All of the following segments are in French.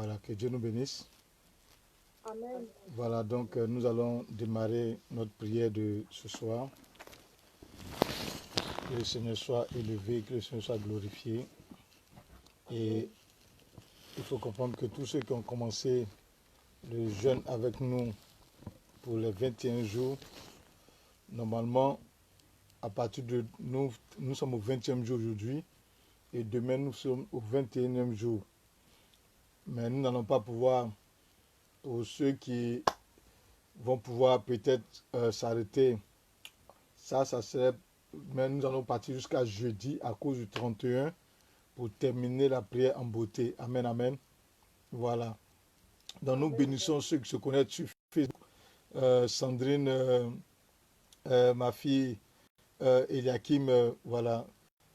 Voilà, que Dieu nous bénisse. Amen. Voilà, donc nous allons démarrer notre prière de ce soir. Que le Seigneur soit élevé, que le Seigneur soit glorifié. Et il faut comprendre que tous ceux qui ont commencé le jeûne avec nous pour les 21 jours, normalement, à partir de nous sommes au 20e jour aujourd'hui et demain nous sommes au 21e jour. Mais nous n'allons pas pouvoir, pour ceux qui vont pouvoir peut-être s'arrêter, ça serait, mais nous allons partir jusqu'à jeudi à cause du 31 pour terminer la prière en beauté. Amen, amen. Voilà. Donc nous bénissons ceux qui se connaissent sur Facebook. Sandrine, ma fille, Eliakim, voilà,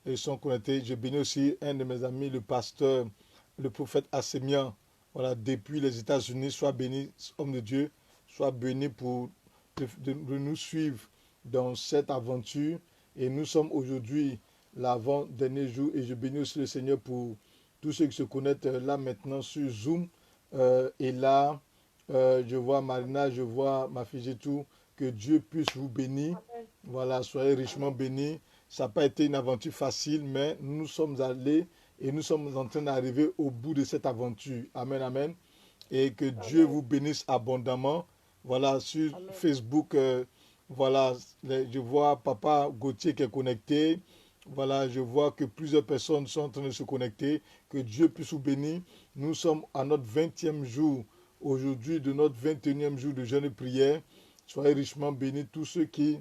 ils sont connectés. Je bénis aussi un de mes amis, le pasteur, le prophète Assémian, voilà, depuis les États-Unis. Sois béni, homme de Dieu, sois béni pour de nous suivre dans cette aventure. Et nous sommes aujourd'hui l'avant-dernier jour. Et je bénis aussi le Seigneur pour tous ceux qui se connectent là maintenant sur Zoom. Et là, je vois Marina, je vois ma fille tout. Que Dieu puisse vous bénir. Voilà, soyez richement bénis. Ça n'a pas été une aventure facile, mais nous sommes allés et nous sommes en train d'arriver au bout de cette aventure. Amen, amen. Et que Dieu vous bénisse abondamment. Voilà, sur Facebook, voilà, je vois Papa Gauthier qui est connecté. Voilà, je vois que plusieurs personnes sont en train de se connecter. Que Dieu puisse vous bénir. Nous sommes à notre 20e jour aujourd'hui de notre 21e jour de jeûne et prière. Soyez richement bénis tous ceux qui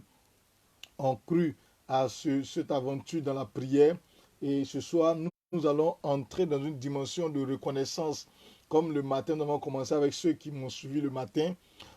ont cru à cette aventure dans la prière. Et ce soir, nous allons entrer dans une dimension de reconnaissance. Comme le matin, nous avons commencé avec ceux qui m'ont suivi le matin.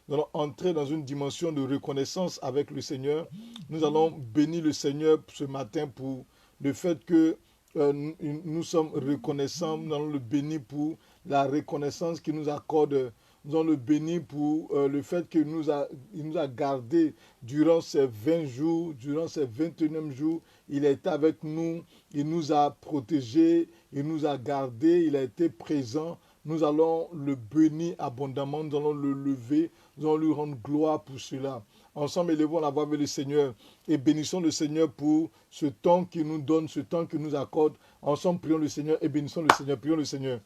Nous allons entrer dans une dimension de reconnaissance avec le Seigneur. Nous allons bénir le Seigneur ce matin pour le fait que nous sommes reconnaissants. Nous allons le bénir pour la reconnaissance qu'il nous accorde. Nous allons le bénir pour le fait qu'il nous a gardés durant ces 20 jours, durant ces 21e jours. Il a été avec nous, il nous a protégés, il nous a gardés, il a été présent. Nous allons le bénir abondamment, nous allons le lever, nous allons lui rendre gloire pour cela. Ensemble, élevons la voix avec le Seigneur et bénissons le Seigneur pour ce temps qu'il nous donne, ce temps qu'il nous accorde. Ensemble, prions le Seigneur et bénissons le Seigneur. Prions le Seigneur.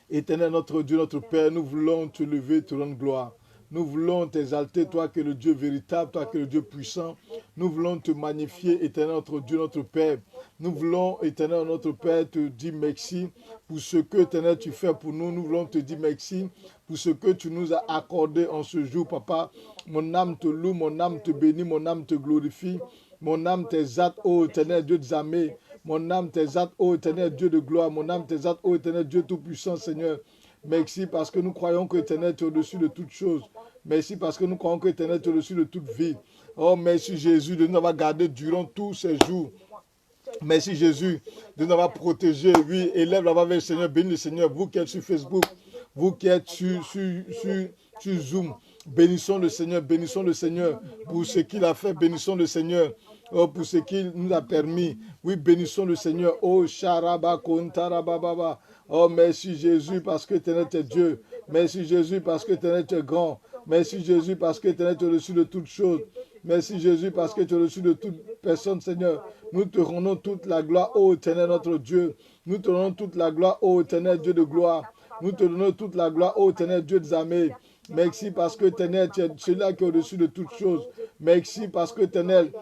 Éternel notre Dieu, notre Père, nous voulons te lever, te rendre gloire. Nous voulons t'exalter, toi qui es le Dieu véritable, toi qui es le Dieu puissant. Nous voulons te magnifier, éternel notre Dieu, notre Père. Nous voulons, éternel notre Père, te dire merci pour ce que, éternel, tu fais pour nous. Nous voulons te dire merci pour ce que tu nous as accordé en ce jour, papa. Mon âme te loue, mon âme te bénit, mon âme te glorifie. Mon âme t'exalte, ô éternel Dieu des armées. Mon âme t'exalte, ô éternel Dieu de gloire. Mon âme t'exalte, ô éternel Dieu tout-puissant, Seigneur. Merci parce que nous croyons que éternel, tu es au-dessus de toutes choses. Merci parce que nous croyons que éternel, tu es au-dessus de toute vie. Oh, merci Jésus de nous avoir gardés durant tous ces jours. Merci Jésus de nous avoir protégés. Oui, élève la voix vers le Seigneur, bénis le Seigneur. Vous qui êtes sur Facebook, vous qui êtes sur Zoom, bénissons le Seigneur pour ce qu'il a fait. Bénissons le Seigneur. Oh, pour ce qu'il nous a permis. Oui, bénissons le Seigneur. Oh, Sharaba Kontarababa. Oh, merci Jésus parce que éternel es Dieu. Merci Jésus parce que éternel tu es grand. Merci Jésus parce que éternel tu es au-dessus de toutes choses. Merci Jésus parce que tu es au-dessus de toute personne, Seigneur. Nous te rendons toute la gloire, ô éternel notre Dieu. Nous te rendons toute la gloire, ô éternel Dieu de gloire. Nous te donnons toute la gloire, ô éternel Dieu des armées. Merci parce que éternel tu es celui-là qui est au-dessus de toutes choses. Merci parce que éternel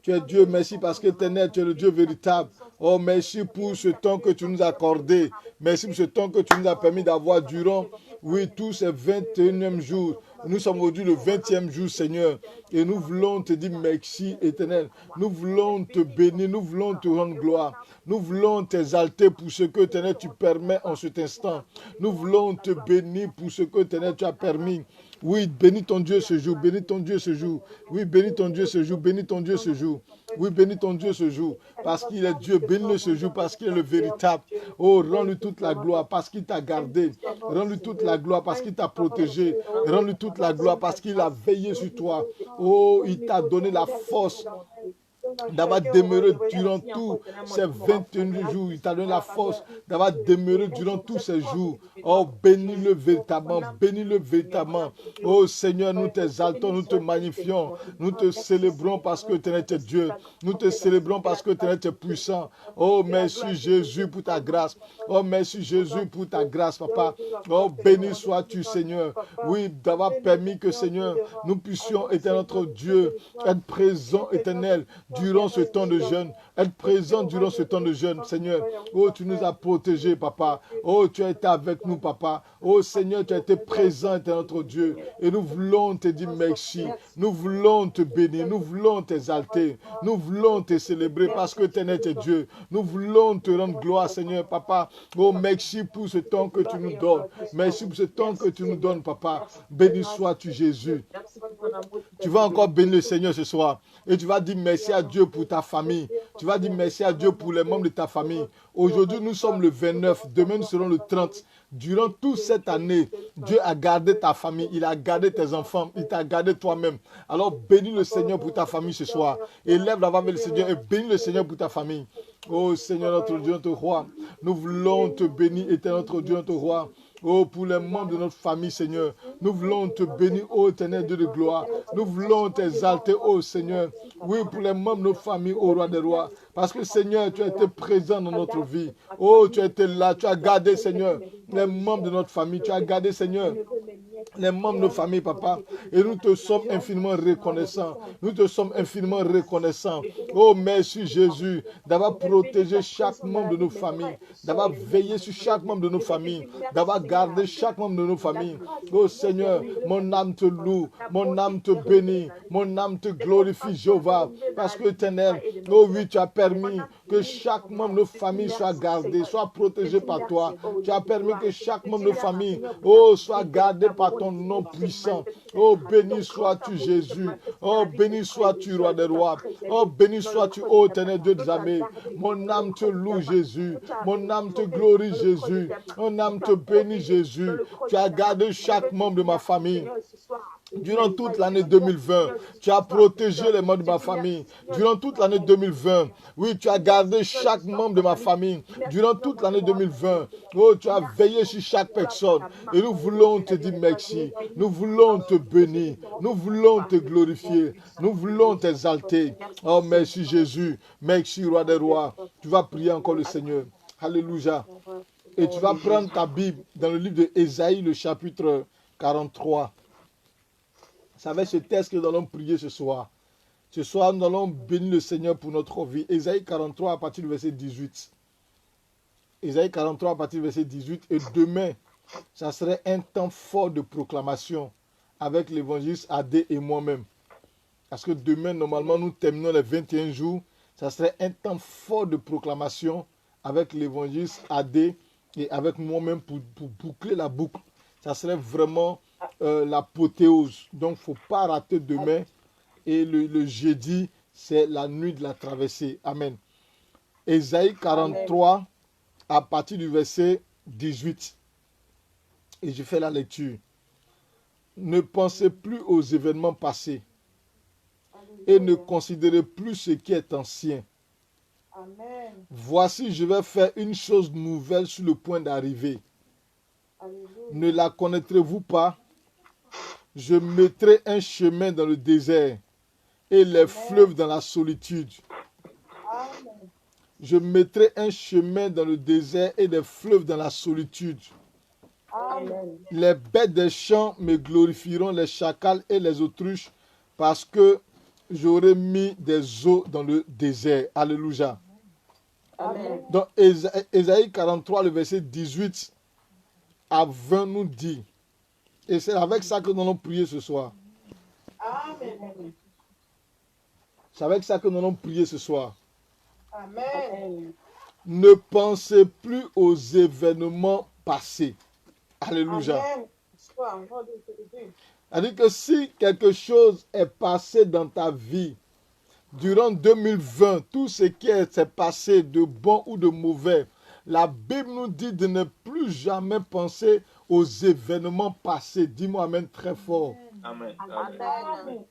tu es Dieu, merci parce que éternel, tu es le Dieu véritable. Oh, merci pour ce temps que tu nous as accordé. Merci pour ce temps que tu nous as permis d'avoir durant, oui, tous ces 21e jours. Nous sommes aujourd'hui le 20e jour, Seigneur. Et nous voulons te dire merci, éternel. Nous voulons te bénir, nous voulons te rendre gloire. Nous voulons t'exalter pour ce que, éternel, tu permets en cet instant. Nous voulons te bénir pour ce que, éternel, tu as permis. Oui, bénis ton Dieu ce jour, bénis ton Dieu ce jour. Oui, bénis ton Dieu ce jour, bénis ton Dieu ce jour. Oui, bénis ton Dieu ce jour, parce qu'il est Dieu. Bénis-le ce jour, parce qu'il est le véritable. Oh, rends-lui toute la gloire, parce qu'il t'a gardé. Rends-lui toute la gloire, parce qu'il t'a protégé. Rends-lui toute la gloire, parce qu'il a veillé sur toi. Oh, il t'a donné la force. d'avoir demeuré durant tous ces 21 jours. Il t'a donné la force d'avoir demeuré durant tous ces jours. Oh, bénis-le véritablement, bénis-le véritablement. Oh Seigneur, nous t'exaltons, nous te magnifions, nous te célébrons parce que tu es Dieu. Nous te célébrons parce que tu es puissant. Oh, merci Jésus pour ta grâce. Oh, merci Jésus pour ta grâce, Papa. Oh, béni sois-tu, Seigneur. Oui, d'avoir permis que, Seigneur, nous puissions, éternel notre Dieu, être présents, éternel, durant ce temps de jeûne. Être présent durant ce temps de jeûne, Seigneur. Oh, tu nous as protégés, Papa. Oh, tu as été avec nous, Papa. Oh, Seigneur, tu as été présent, éternel notre Dieu. Et nous voulons te dire merci. Nous voulons te bénir. Nous voulons t'exalter. Nous voulons te célébrer parce que tu es Dieu. Nous voulons te rendre gloire, Seigneur, Papa. Oh, merci pour ce temps que tu nous donnes. Merci pour ce temps que tu nous donnes, Papa. Béni sois-tu, Jésus. Tu vas encore bénir le Seigneur ce soir. Et tu vas dire merci à Dieu pour ta famille. Tu vas dire merci à Dieu pour les membres de ta famille. Aujourd'hui, nous sommes le 29. Demain, nous serons le 30. Durant toute cette année, Dieu a gardé ta famille. Il a gardé tes enfants. Il t'a gardé toi-même. Alors, bénis le Seigneur pour ta famille ce soir. Élève la voix vers le Seigneur et bénis le Seigneur pour ta famille. Oh Seigneur, notre Dieu, notre roi. Nous voulons te bénir, éternel notre Dieu, notre roi. Oh, pour les membres de notre famille, Seigneur. Nous voulons te bénir, ô éternel Dieu de gloire. Nous voulons t'exalter, ô Seigneur. Oui, pour les membres de notre famille, ô roi des rois. Parce que, Seigneur, tu as été présent dans notre vie. Oh, tu as été là. Tu as gardé, Seigneur, les membres de notre famille. Tu as gardé, Seigneur, les membres de nos familles, Papa. Et nous te sommes infiniment reconnaissants. Nous te sommes infiniment reconnaissants. Oh, merci Jésus d'avoir protégé chaque membre de nos familles, d'avoir veillé sur chaque membre de nos familles, d'avoir gardé chaque membre de nos familles. Oh Seigneur, mon âme te loue, mon âme te bénit, mon âme te glorifie, Jéhovah, parce que éternel, oh oui, tu as permis que chaque membre de nos familles soit gardé, soit protégé par toi. Tu as permis que chaque membre de nos familles, oh, soit gardé par ton nom puissant. Oh, béni sois-tu, Jésus. Oh, béni sois-tu, roi des rois. Oh, béni sois-tu, ô éternel Dieu des armées. Mon âme te loue, Jésus. Mon âme te glorie, Jésus. Mon âme te bénit, Jésus. Tu as gardé chaque membre de ma famille. Durant toute l'année 2020, tu as protégé les membres de ma famille. Durant toute l'année 2020, oui, tu as gardé chaque membre de ma famille. Durant toute l'année 2020, oh, tu as veillé sur chaque personne. Et nous voulons te dire merci. Nous voulons te bénir. Nous voulons te glorifier. Nous voulons t'exalter. Oh, merci Jésus. Merci, roi des rois. Tu vas prier encore le Seigneur. Alléluia. Et tu vas prendre ta Bible dans le livre de Ésaïe, le chapitre 43. C'est avec ce texte que nous allons prier ce soir. Ce soir, nous allons bénir le Seigneur pour notre vie. Ésaïe 43 à partir du verset 18. Ésaïe 43 à partir du verset 18. Et demain, ça serait un temps fort de proclamation avec l'évangéliste Adé et moi-même. Parce que demain, normalement, nous terminons les 21 jours. Ça serait un temps fort de proclamation avec l'évangéliste Adé et avec moi-même pour boucler la boucle. Ça serait vraiment l'apothéose. Donc, il ne faut pas rater demain. Et le jeudi, c'est la nuit de la traversée. Amen. Ésaïe 43, Amen. À partir du verset 18. Et je fais la lecture. Ne pensez plus aux événements passés. Et ne considérez plus ce qui est ancien. Amen. Voici, je vais faire une chose nouvelle sur le point d'arriver. Ne la connaîtrez-vous pas? Je mettrai un chemin dans le désert et les fleuves dans la solitude. Amen. Je mettrai un chemin dans le désert et des fleuves dans la solitude. Amen. Les bêtes des champs me glorifieront, les chacals et les autruches, parce que j'aurai mis des eaux dans le désert. Alléluia. Amen. Donc, Ésaïe 43, le verset 18 à 20 nous dit, et c'est avec ça que nous allons prier ce soir. Amen. C'est avec ça que nous allons prier ce soir. Amen. Ne pensez plus aux événements passés. Alléluia. Amen. C'est-à-dire que si quelque chose est passé dans ta vie, durant 2020, tout ce qui s'est passé de bon ou de mauvais, la Bible nous dit de ne plus jamais penser aux événements passés. Dis-moi Amen très fort. Amen. Amen.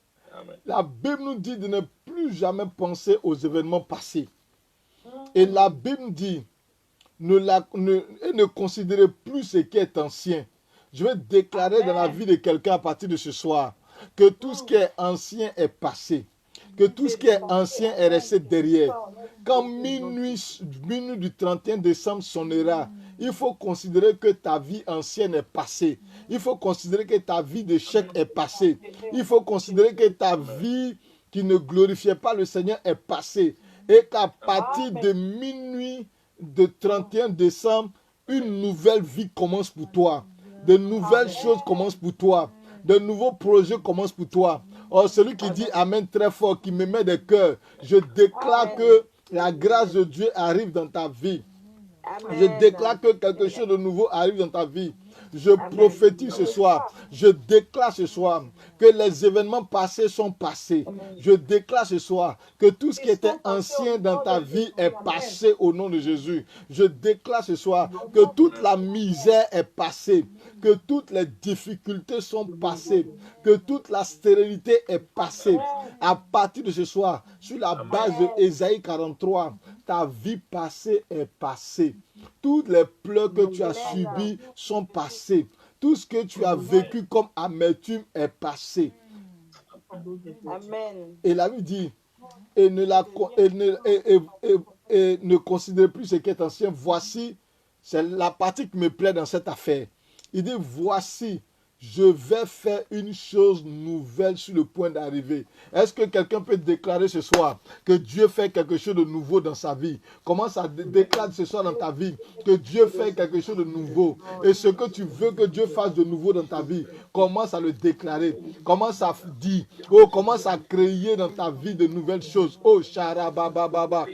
La Bible nous dit de ne plus jamais penser aux événements passés. Et la Bible dit, ne considérez plus ce qui est ancien. Je vais déclarer dans la vie de quelqu'un à partir de ce soir que tout ce qui est ancien est passé. Que tout ce qui est ancien est resté derrière. Quand minuit du 31 décembre sonnera, il faut considérer que ta vie ancienne est passée. Il faut considérer que ta vie d'échec est passée. Il faut considérer que ta vie qui ne glorifiait pas le Seigneur est passée. Et qu'à partir de minuit de 31 décembre, une nouvelle vie commence pour toi. De nouvelles choses commencent pour toi. De nouveaux projets commencent pour toi. Oh, celui qui dit Amen très fort, qui me met des cœurs, je déclare que la grâce de Dieu arrive dans ta vie. Je déclare que quelque chose de nouveau arrive dans ta vie. Je prophétise ce soir. Je déclare ce soir que les événements passés sont passés. Je déclare ce soir que tout ce qui était ancien dans ta vie est passé au nom de Jésus. Je déclare ce soir que toute la misère est passée, que toutes les difficultés sont passées, que toute la stérilité est passée. À partir de ce soir, sur la base de Ésaïe 43, ta vie passée est passée. Toutes les pleurs que tu as subies sont passées. Tout ce que tu as vécu comme amertume est passé. Amen. Et la Bible dit, et ne considérez plus ce qui est ancien. Voici, c'est la partie qui me plaît dans cette affaire. Il dit, voici, je vais faire une chose nouvelle sur le point d'arriver. Est-ce que quelqu'un peut déclarer ce soir que Dieu fait quelque chose de nouveau dans sa vie? Commence à déclarer ce soir dans ta vie que Dieu fait quelque chose de nouveau. Et ce que tu veux que Dieu fasse de nouveau dans ta vie, commence à le déclarer. Commence à dire, oh, commence à créer dans ta vie de nouvelles choses. Oh, Sharabababa.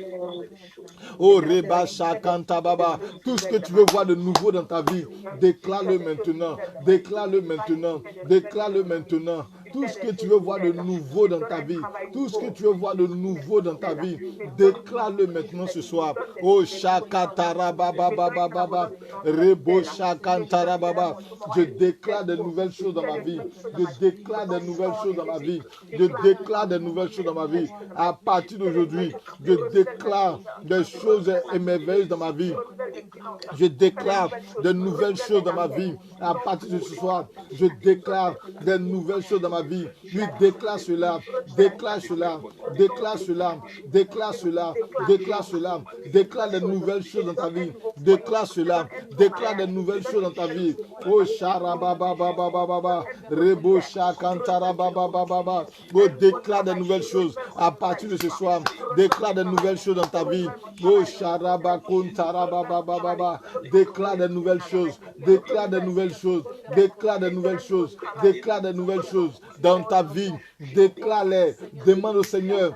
Oh, Reba Shakanta Baba. Tout ce que tu veux voir de nouveau dans ta vie, déclare-le maintenant. Déclare-le maintenant. Déclare-le maintenant. Tout ce que tu veux voir de nouveau dans ta vie, tout ce que tu veux voir de nouveau dans ta vie, déclare-le maintenant ce soir. Oh, Shakatara Baba Baba Baba, Rebo Shakantara Baba. Je déclare de nouvelles choses dans ma vie. Je déclare de nouvelles choses dans ma vie. Je déclare de nouvelles choses dans ma vie. À partir d'aujourd'hui, je déclare des choses émerveilleuses dans ma vie. Je déclare de nouvelles choses dans ma vie. À partir de ce soir, je déclare de nouvelles choses dans ma vie. Lui déclare cela, déclare cela, déclare cela, déclare cela, déclare cela, déclare de nouvelles choses dans ta vie. Déclare cela, déclare de nouvelles choses dans ta vie. Oh Sharabababababa, Rebo Shakantarababababa. Oh, déclare de nouvelles choses à partir de ce soir. Déclare de nouvelles choses dans ta vie. Oh Sharabakuntarababababa. Déclare de nouvelles choses. Déclare de nouvelles choses. Déclare de nouvelles choses. Déclare de nouvelles choses dans ta vie. Déclare-les. Demande au Seigneur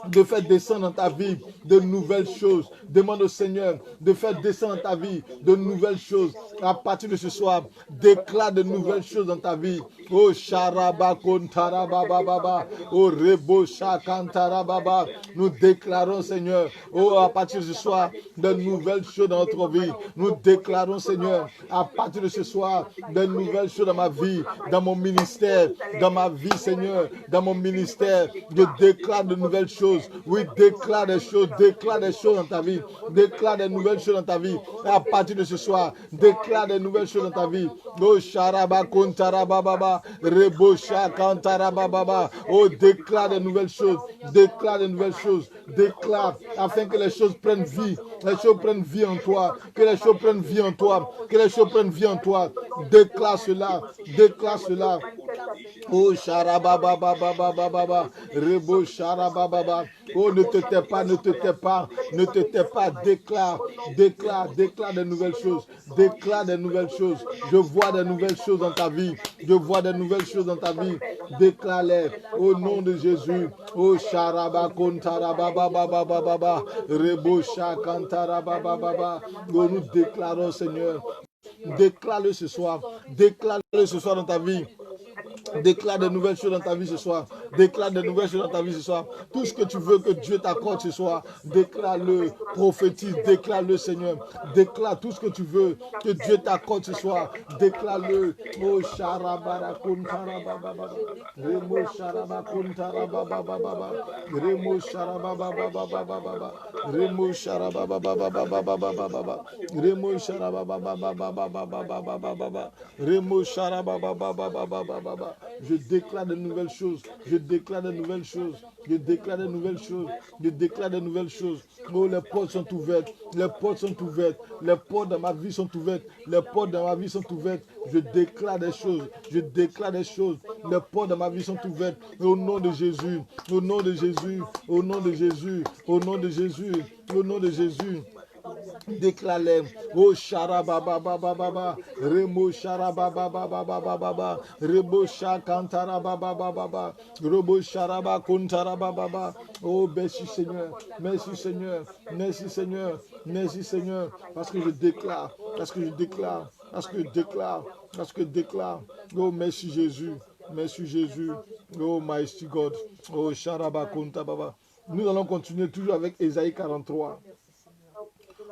de faire descendre dans ta vie de nouvelles choses. Demande au Seigneur de faire descendre dans ta vie de nouvelles choses. À partir de ce soir, déclare de nouvelles choses dans ta vie. Oh Sharabakontarabababa. Oh Rebo Shakantarababa. Nous déclarons, Seigneur, oh, à partir de ce soir, de nouvelles choses dans notre vie. Nous déclarons, Seigneur, à partir de ce soir, de nouvelles choses dans ma vie, dans mon ministère, dans ma vie, Seigneur, dans mon ministère. Je déclare de nouvelles choses. Oui, déclare des choses dans ta vie. Déclare des nouvelles choses dans ta vie. À partir de ce soir, déclare des nouvelles choses dans ta vie. Oh, Sharabakuntarabababa, Rebo Shakantarabababa. Oh, déclare des nouvelles choses. Déclare des nouvelles choses. Déclare afin que les choses prennent vie. Les choses prennent vie en toi. Que les choses prennent vie en toi. Que les choses prennent vie en toi. Déclare cela. Déclare cela. Oh, Sharababababababa. Rebo Sharabababa. Oh, ne te tais pas, ne te tais pas, ne te tais pas. Déclare, déclare, déclare de nouvelles choses. Déclare de nouvelles choses. Je vois de nouvelles choses dans ta vie. Je vois de nouvelles choses dans ta vie. Déclare-les au nom de Jésus. Oh, Sharabakontarabababababa. Rebo Shakantarabababa. Oh, nous déclarons, Seigneur. Déclare-le ce soir. Déclare-le ce soir dans ta vie. Déclare de nouvelles choses dans ta vie ce soir. Déclare de nouvelles choses dans ta vie ce soir. Tout ce que tu veux que Dieu t'accorde ce soir, déclare-le, prophétise, déclare-le Seigneur. Déclare tout ce que tu veux que Dieu t'accorde ce soir. Déclare-le. Oh Sharabara Kuntara Baba Baba. Remo Sharaba Kuntara Baba Baba. Remo Sharaba Baba Baba Baba. Remo Sharaba Baba Baba Baba Baba. Remo Sharaba Baba Baba Baba Baba. Remo Sharaba Baba Baba Baba. Je déclare de nouvelles choses. Je déclare de nouvelles choses. Je déclare de nouvelles choses. Je déclare de nouvelles choses. Oh, les portes sont ouvertes. Les portes sont ouvertes. Les portes dans ma vie sont ouvertes. Les portes dans ma vie sont ouvertes. Je déclare des choses. Je déclare des choses. Les portes dans ma vie sont ouvertes. Au nom de Jésus. Au nom de Jésus. Au nom de Jésus. Au nom de Jésus. Au nom de Jésus. Déclare-les. Oh Sharababa, Remo Sharababa, Rebo Shakantara, Robo Sharaba Kuntara. Oh, merci Seigneur, merci Seigneur, merci Seigneur, merci Seigneur, parce que je déclare, parce que je déclare, parce que je déclare, parce que je déclare. Oh, merci Jésus, merci Jésus. Oh, mighty God, oh Sharaba Kuntara. Nous allons continuer toujours avec Ésaïe 43.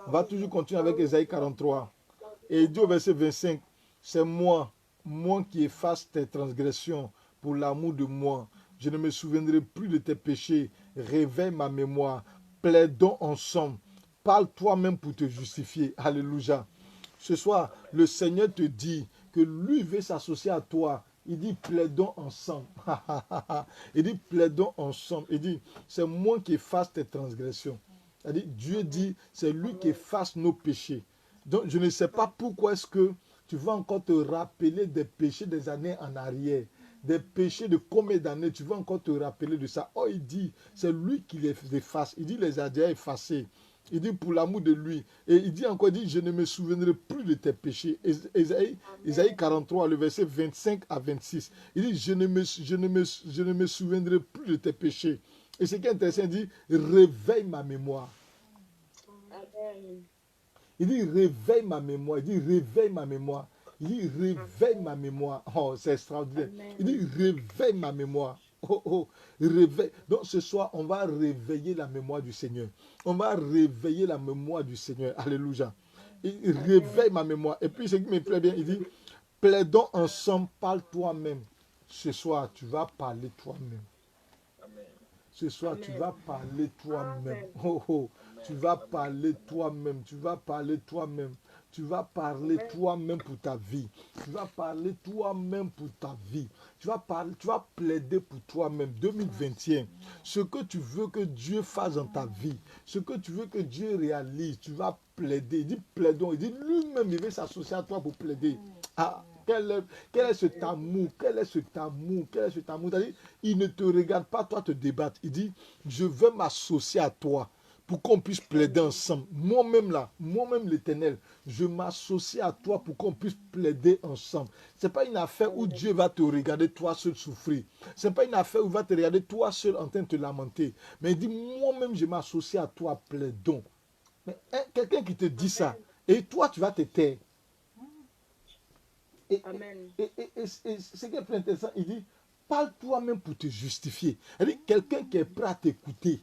On va toujours continuer avec Ésaïe 43. Et il dit au verset 25, c'est moi qui efface tes transgressions pour l'amour de moi. Je ne me souviendrai plus de tes péchés. Réveille ma mémoire. Plaidons ensemble. Parle toi-même pour te justifier. Alléluia. Ce soir, le Seigneur te dit que lui veut s'associer à toi. Il dit plaidons ensemble. Il dit plaidons ensemble. Il dit c'est moi qui efface tes transgressions. Dieu dit, c'est lui qui efface nos péchés. Donc, je ne sais pas pourquoi est-ce que tu vas encore te rappeler des péchés des années en arrière. Des péchés de combien d'années, tu vas encore te rappeler de ça. Oh, il dit, c'est lui qui les efface. Il dit, les a déjà effacés. Il dit, pour l'amour de lui. Et il dit encore, je ne me souviendrai plus de tes péchés. Ésaïe 43, le verset 25 à 26. Il dit, je ne me souviendrai plus de tes péchés. Et ce qui est intéressant, il dit, réveille ma mémoire. Amen. Il dit, réveille ma mémoire. Il dit, réveille ma mémoire. Il dit, réveille ma mémoire. Oh, c'est extraordinaire. Amen. Il dit, réveille ma mémoire. Oh, oh, réveille. Donc ce soir, on va réveiller la mémoire du Seigneur. On va réveiller la mémoire du Seigneur. Alléluia. Il réveille ma mémoire. Et puis, ce qui me plaît bien, il dit, plaidons ensemble, parle toi-même. Ce soir, tu vas parler toi-même. Ce soir, tu vas parler toi-même. Oh, oh. Tu vas parler toi-même. Tu vas parler toi-même. Tu vas parler toi-même pour ta vie. Tu vas parler toi-même pour ta vie. Tu vas plaider pour toi-même. 2021. Ce que tu veux que Dieu fasse dans ta vie. Ce que tu veux que Dieu réalise. Tu vas plaider. Il dit plaidons. Il dit lui-même, il veut s'associer à toi pour plaider. Ah. Quel est cet amour? Quel est cet amour? Quel est cet amour? C'est-à-dire, il ne te regarde pas, toi, te débattre. Il dit, je veux m'associer à toi pour qu'on puisse plaider ensemble. Moi-même là, moi-même l'Éternel, je m'associe à toi pour qu'on puisse plaider ensemble. Ce n'est pas une affaire où Dieu va te regarder toi seul souffrir. Ce n'est pas une affaire où il va te regarder toi seul en train de te lamenter. Mais il dit, moi-même, je m'associe à toi, plaidons. Mais quelqu'un qui te dit ça, et toi, tu vas te taire. Et ce qui est plus intéressant, il dit, parle toi-même pour te justifier. C'est-à-dire, quelqu'un qui est prêt à t'écouter,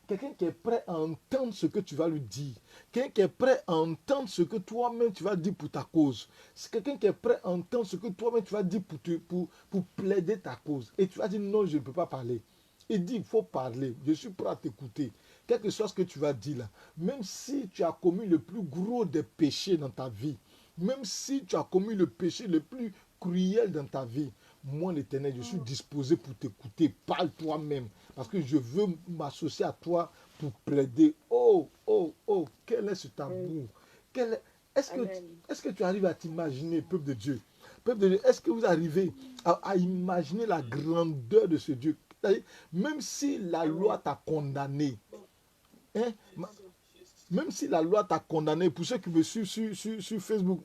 quelqu'un qui est prêt à entendre ce que tu vas lui dire, quelqu'un qui est prêt à entendre ce que toi-même tu vas dire pour ta cause. C'est quelqu'un qui est prêt à entendre ce que toi-même tu vas dire pour plaider ta cause. Et tu vas dire, non, je ne peux pas parler. Il dit, il faut parler, je suis prêt à t'écouter. Quel que soit ce que tu vas dire là, même si tu as commis le plus gros des péchés dans ta vie, même si tu as commis le péché le plus cruel dans ta vie, moi l'Éternel, je suis disposé pour t'écouter. Parle toi-même, parce que je veux m'associer à toi pour plaider. Oh, oh, oh, quel est cet amour? Est-ce que tu arrives à t'imaginer, peuple de Dieu? Peuple de Dieu, est-ce que vous arrivez à imaginer la grandeur de ce Dieu? Même si la loi t'a condamné, hein, même si la loi t'a condamné, pour ceux qui me suivent sur Facebook,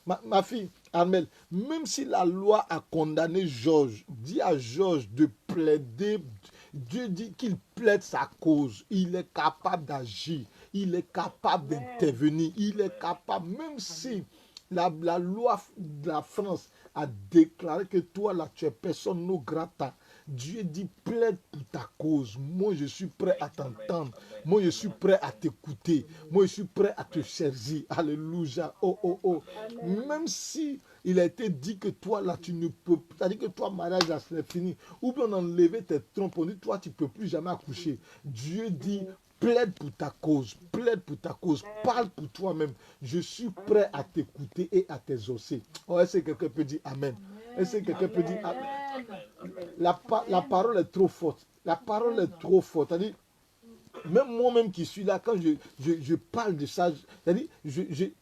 ma fille, Armel, même si la loi a condamné Georges, dis à Georges de plaider. Dieu dit qu'il plaide sa cause. Il est capable d'agir. Il est capable d'intervenir. Il est capable, même si la loi de la France a déclaré que toi, là, tu es personne non grata. Dieu dit, plaide pour ta cause. Moi, je suis prêt à t'entendre. Moi, je suis prêt à t'écouter. Moi, je suis prêt à te servir. Alléluia. Oh, oh, oh. Amen. Même si il a été dit que toi, là, tu ne peux pas. C'est-à-dire que toi, mariage, là, c'est fini. Ou bien on a enlevé tes trompes. On dit, toi, tu ne peux plus jamais accoucher. Dieu dit, plaide pour ta cause. Plaide pour ta cause. Parle pour toi-même. Je suis prêt à t'écouter et à t'exaucer. Oh, est-ce que quelqu'un peut dire Amen? Est-ce que quelqu'un peut dire Amen? La parole est trop forte. La parole est trop forte. C'est-à-dire, même moi-même qui suis là, quand je parle de ça, c'est-à-dire,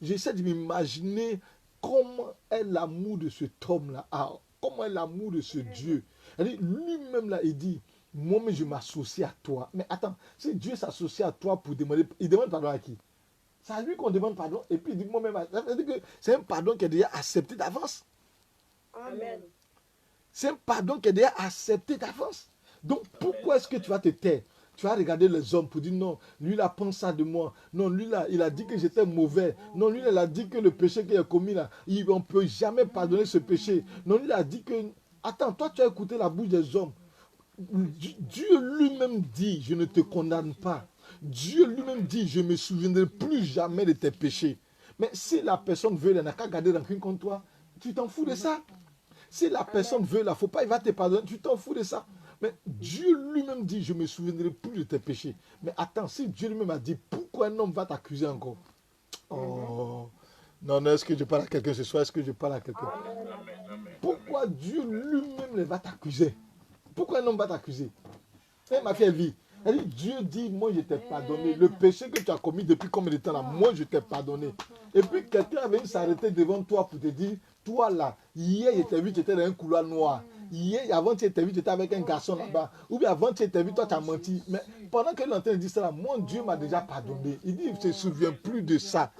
j'essaie de m'imaginer comment est l'amour de cet homme-là. Ah, comment est l'amour de ce Dieu. C'est-à-dire, lui-même, là, il dit, moi-même, je m'associe à toi. Mais attends, si Dieu s'associe à toi pour demander, il demande pardon à qui? C'est à lui qu'on demande pardon. Et puis, il dit, moi-même, c'est un pardon qui est déjà accepté d'avance. Amen. C'est un pardon qui est déjà accepté d'avance. Donc, pourquoi est-ce que tu vas te taire? Tu vas regarder les hommes pour dire non, lui là pense ça de moi. Non, lui là, il a dit que j'étais mauvais. Non, lui là, il a dit que le péché qu'il a commis là, on ne peut jamais pardonner ce péché. Non, lui il a dit que... Attends, toi tu as écouté la bouche des hommes. Dieu lui-même dit, je ne te condamne pas. Dieu lui-même dit, je ne me souviendrai plus jamais de tes péchés. Mais si la personne veut, elle n'a qu'à garder rancune contre toi, tu t'en fous de ça. Si la personne veut, il ne faut pas, il va te pardonner, tu t'en fous de ça. Mais Dieu lui-même dit, je ne me souviendrai plus de tes péchés. Mais attends, si Dieu lui-même a dit, pourquoi un homme va t'accuser encore? Oh, non, non, est-ce que je parle à quelqu'un ce soir? Est-ce que je parle à quelqu'un? Pourquoi Dieu lui-même va t'accuser? Pourquoi un homme va t'accuser? Eh, ma fille vit. Elle dit, Dieu dit, moi je t'ai pardonné. Le péché que tu as commis depuis combien de temps là, moi je t'ai pardonné. Et puis quelqu'un vient s'arrêter devant toi pour te dire, toi là, hier je t'ai vu, tu étais dans un couloir noir. Hier, avant tu étais vu, tu étais avec un garçon là-bas. Ou bien avant tu étais vu, toi tu as menti. Mais pendant qu'elle est en train de dire ça là, mon Dieu m'a déjà pardonné. Il dit, il ne se souvient plus de ça.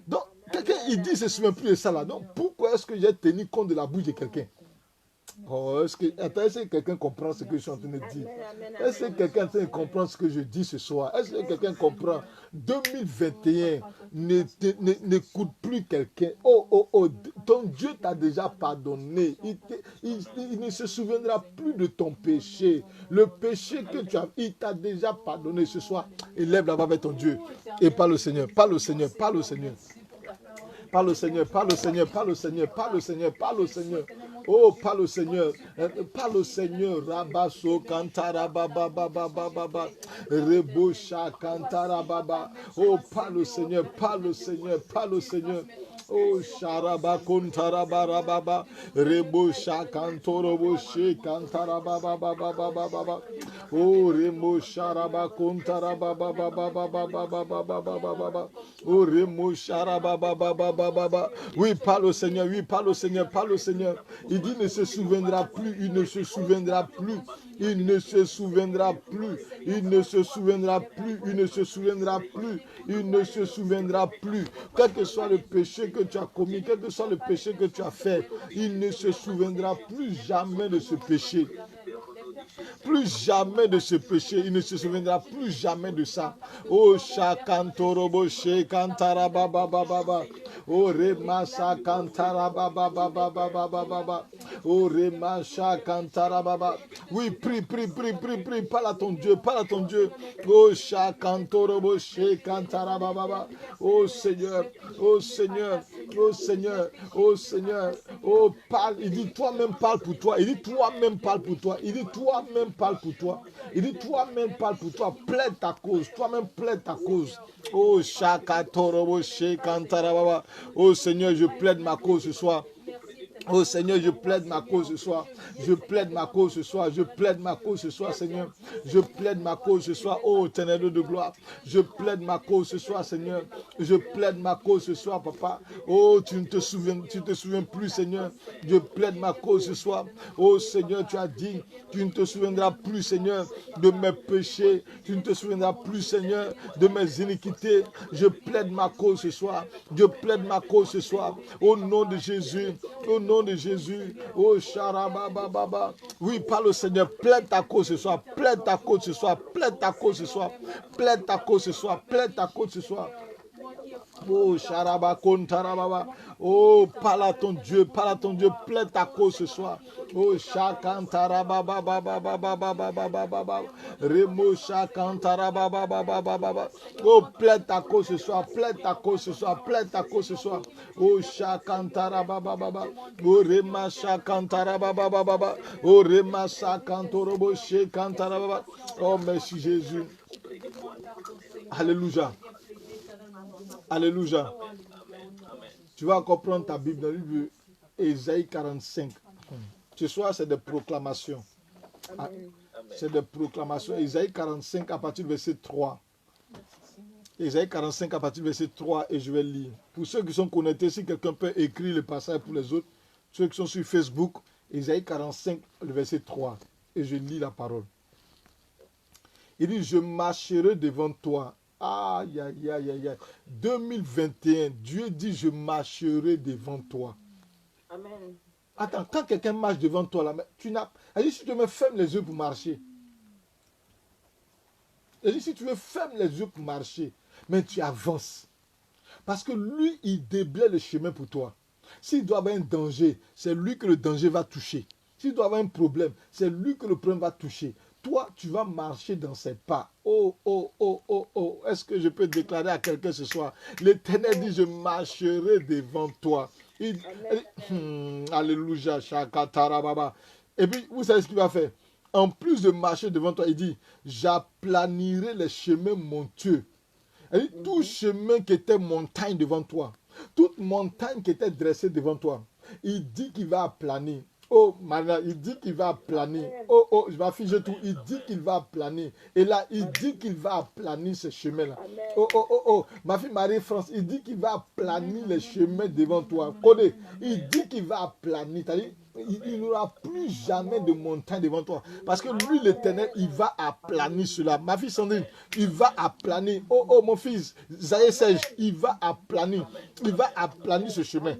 Donc, quelqu'un il dit, il ne se souvient plus de ça là. Donc, pourquoi est-ce que j'ai tenu compte de la bouche de quelqu'un? Oh, est-ce que quelqu'un comprend ce que je suis en train de dire? Est-ce que quelqu'un est en train de comprendre ce que je dis ce soir? Est-ce que quelqu'un comprend? 2021, n'écoute plus quelqu'un. Oh, oh, oh, ton Dieu t'a déjà pardonné. Il ne se souviendra plus de ton péché. Le péché que tu as, il t'a déjà pardonné ce soir. Élève la voix avec ton Dieu et parle au Seigneur, parle au Seigneur, parle au Seigneur. Parle au Seigneur, parle au Seigneur, parle au Seigneur, parle au Seigneur, parle au Seigneur. Oh, parle au Seigneur, parle au Seigneur. Rabasso kantara baba baba baba, rebosha kantara baba. Oh, parle au Seigneur, parle au Seigneur, parle au Seigneur. Oh, sharaba kuntara barababa, rebosha kantoro boshe kantara baba baba baba baba. Oh, remo sharaba kuntara baba baba baba baba baba baba. Oh, remo sharaba baba baba baba. Oui, parle au Seigneur, oui, parle au Seigneur, parle au Seigneur. Il dit, ne se souviendra plus, il ne se souviendra plus, il ne se souviendra plus, il ne se souviendra plus, il ne se souviendra plus, il ne se souviendra plus. Quel que soit le péché que tu as commis, quel que soit le péché que tu as fait, il ne se souviendra plus jamais de ce péché. Plus jamais de ce péché, il ne se souviendra plus jamais de ça. Oh, Shakantorobo Shekantara Baba Baba. Oh, Remasa Kantara Baba Baba Baba Baba. Oh, Remasa Kantara Baba. Oui, prie, prie, prie, prie, prie. Parle à ton Dieu, parle à ton Dieu. Oh, Shakantorobo Shekantara Baba. Oh Seigneur, oh Seigneur, oh Seigneur, oh Seigneur. Oh, parle. Il dit toi-même parle pour toi. Il dit toi-même parle pour toi. Il dit toi-même parle pour toi. Il dit toi-même parle pour toi. Plaide ta cause. Toi-même plaide ta cause. Oh, Shakatorobo Shekantarababa. Oh Seigneur, je plaide ma cause ce soir. Oh Seigneur, je plaide ma cause ce soir. Je plaide ma cause ce soir. Je plaide ma cause ce soir, Seigneur. Je plaide ma cause ce soir. Oh, Ténèbres de gloire. Je plaide ma cause ce soir, Seigneur. Je plaide ma cause ce soir, Papa. Oh, tu ne te souviens plus, Seigneur. Je plaide ma cause ce soir. Oh Seigneur, tu as dit, tu ne te souviendras plus, Seigneur, de mes péchés. Tu ne te souviendras plus, Seigneur, de mes iniquités. Je plaide ma cause ce soir. Je plaide ma cause ce soir. Au nom de Jésus. Au nom de Jésus. Oh, Charababa. Oui, parle au Seigneur. Plaide ta cause ce soir. Plaide ta cause ce soir. Plaide ta cause ce soir. Plaide ta cause ce soir. Plaide ta cause ce soir. Oh, Sharaba Kontarababa. Oh, parle à ton Dieu, parle à ton Dieu, plaide ta cause ce soir. Oh, Shakantarababa. Remo Shakantarababa. Oh, plaide ta cause ce soir, plaide ta cause ce soir, plaide ta cause ce soir. Oh, Shakantarababa. Oh, Rema Shakantarababa. Oh, Rema Shakantorobo Shekantarababa. Oh, merci Jésus. Alléluia. Alléluia. Tu vas encore prendre ta Bible dans le livre d'Ésaïe 45. Ce soir, c'est des proclamations. Amen. C'est des proclamations. Ésaïe 45 à partir du verset 3. Ésaïe 45 à partir du verset 3 et je vais lire. Pour ceux qui sont connectés, si quelqu'un peut écrire le passage pour les autres, ceux qui sont sur Facebook, Ésaïe 45, le verset 3. Et je lis la parole. Il dit, je marcherai devant toi. Aïe, aïe, aïe, aïe, aïe. 2021, Dieu dit, je marcherai devant toi. Amen. Attends, quand quelqu'un marche devant toi, là, tu n'as... Si tu me fermes les yeux pour marcher. Si tu veux fermer les yeux pour marcher, mais tu avances. Parce que lui, il déblaye le chemin pour toi. S'il doit avoir un danger, c'est lui que le danger va toucher. S'il doit avoir un problème, c'est lui que le problème va toucher. Toi, tu vas marcher dans ses pas. Oh, oh, oh, oh, oh. Est-ce que je peux déclarer à quelqu'un ce soir? L'Éternel dit, je marcherai devant toi. Alléluia, Shakatarababa. Et puis, vous savez ce qu'il va faire? En plus de marcher devant toi, il dit, j'aplanirai les chemins montueux. Et tout chemin qui était montagne devant toi, toute montagne qui était dressée devant toi, il dit qu'il va aplanir. Oh, maintenant, il dit qu'il va aplanir. Oh, oh, je vais afficher tout. Il dit qu'il va aplanir. Et là, il dit qu'il va aplanir ce chemin-là. Oh, oh, oh, oh. Ma fille Marie-France, il dit qu'il va aplanir les chemins devant toi. Codé, il dit qu'il va aplanir. C'est-à-dire, il n'y aura plus jamais de montagne devant toi. Parce que lui, l'Éternel, il va aplanir cela. Ma fille Sandrine, il va aplanir. Oh, oh, mon fils, Zaïe Serge, il va aplanir. Il va aplanir ce chemin.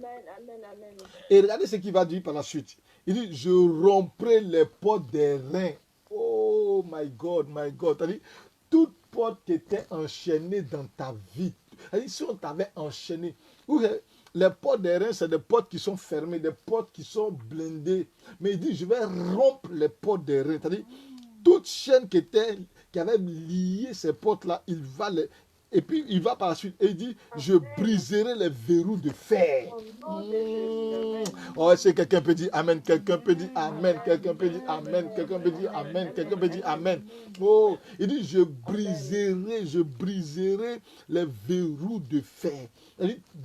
Et regardez ce qu'il va dire par la suite. Il dit, je romprai les portes des reins. Oh my God, my God. C'est-à-dire, toute porte qui était enchaînée dans ta vie. C'est-à-dire, si on t'avait enchaîné. Les portes des reins, c'est des portes qui sont fermées, des portes qui sont blindées. Mais il dit, je vais rompre les portes des reins. C'est-à-dire, toute chaîne qui avait lié ces portes-là, il va les... Et puis, il va par la suite et il dit, je briserai les verrous de fer. Oh, est-ce que quelqu'un peut dire Amen? Quelqu'un peut dire Amen? Quelqu'un peut dire Amen? Quelqu'un peut dire Amen? Quelqu'un peut dire Amen? Oh, il dit, je briserai les verrous de fer.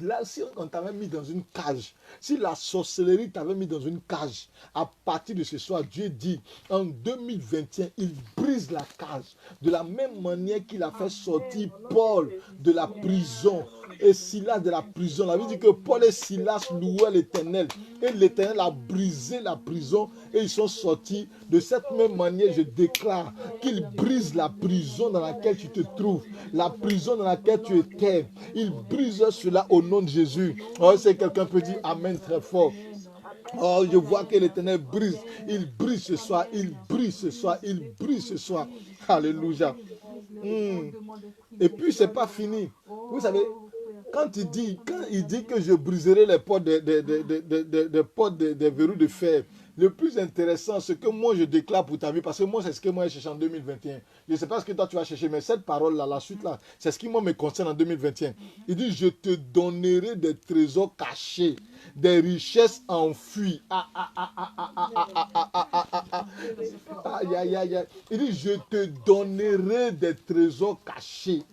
Là, si on t'avait mis dans une cage, si la sorcellerie t'avait mis dans une cage, à partir de ce soir, Dieu dit, en 2021, il brise la cage. De la même manière qu'il a fait sortir Paul de la prison et Silas de la prison. La Bible dit que Paul et Silas louaient l'Éternel. Et l'Éternel a brisé la prison et ils sont sortis. De cette même manière, je déclare qu'il brise la prison dans laquelle tu te trouves, la prison dans laquelle tu étais. Il brise cela au nom de Jésus. Oh, si quelqu'un peut dire Amen très fort. Oh, je vois que l'Éternel brise. Il brise ce soir. Il brise ce soir. Il brise ce soir. Alléluia. Et puis, c'est pas fini. Vous savez, quand il dit que je briserai les portes des verrous de fer, le plus intéressant, ce que moi je déclare pour ta vie, parce que moi, c'est ce que moi j'ai cherché en 2021. Je ne sais pas ce que toi tu vas chercher, mais cette parole-là, la suite-là, c'est ce qui moi me concerne en 2021. Il dit, je te donnerai des trésors cachés, des richesses enfuies. Aïe, aïe, aïe, aïe. Il dit, je te donnerai des trésors cachés.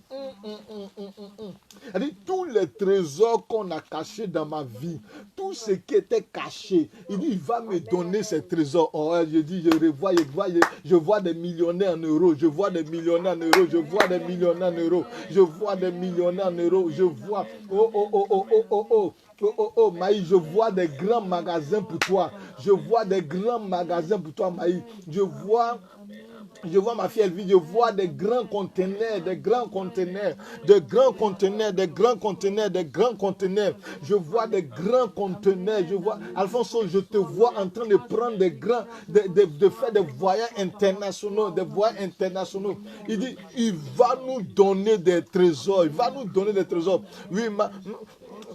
Il dit, tous les trésors qu'on a cachés dans ma vie, tout ce qui était caché, il dit, il va me donner ces trésors. Oh, je dis, je vois des millionnaires en euros, je vois des millionnaires en euros, je vois des millionnaires en euros, je vois des millionnaires en euros, je vois, oh, Maï, je vois des grands magasins pour toi. Je vois des grands magasins pour toi, Maï. Je vois Je vois ma fille, elle vit, je vois des grands conteneurs, des grands conteneurs, des grands conteneurs, des grands conteneurs, des grands conteneurs. Je vois des grands conteneurs. Je vois, Alfonso, je te vois en train de prendre des grands, de faire des voyages internationaux, des voyages internationaux. Il dit, il va nous donner des trésors, il va nous donner des trésors. Oui,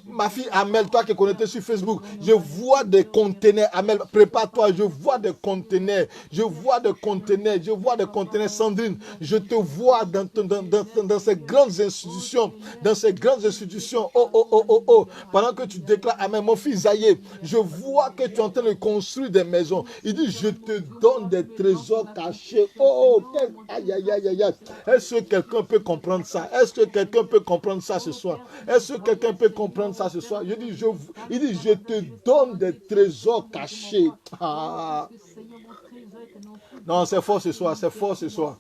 ma fille Amel, toi qui es connectée sur Facebook, je vois des conteneurs. Amel, prépare-toi, je vois des conteneurs. Je vois des conteneurs, je vois des conteneurs. Sandrine, je te vois dans ces grandes institutions. Dans ces grandes institutions. Oh, oh, oh, oh, oh. Pendant que tu déclares Amen, mon fils Zaye, je vois que tu es en train de construire des maisons. Il dit, je te donne des trésors cachés. Oh, oh, aïe, aïe, aïe, aïe, aïe. Est-ce que quelqu'un peut comprendre ça? Est-ce que quelqu'un peut comprendre ça ce soir? Est-ce que quelqu'un peut comprendre ça ce soir? Il dit, je te donne des trésors cachés. Ah. Non, c'est fort ce soir, c'est fort ce soir.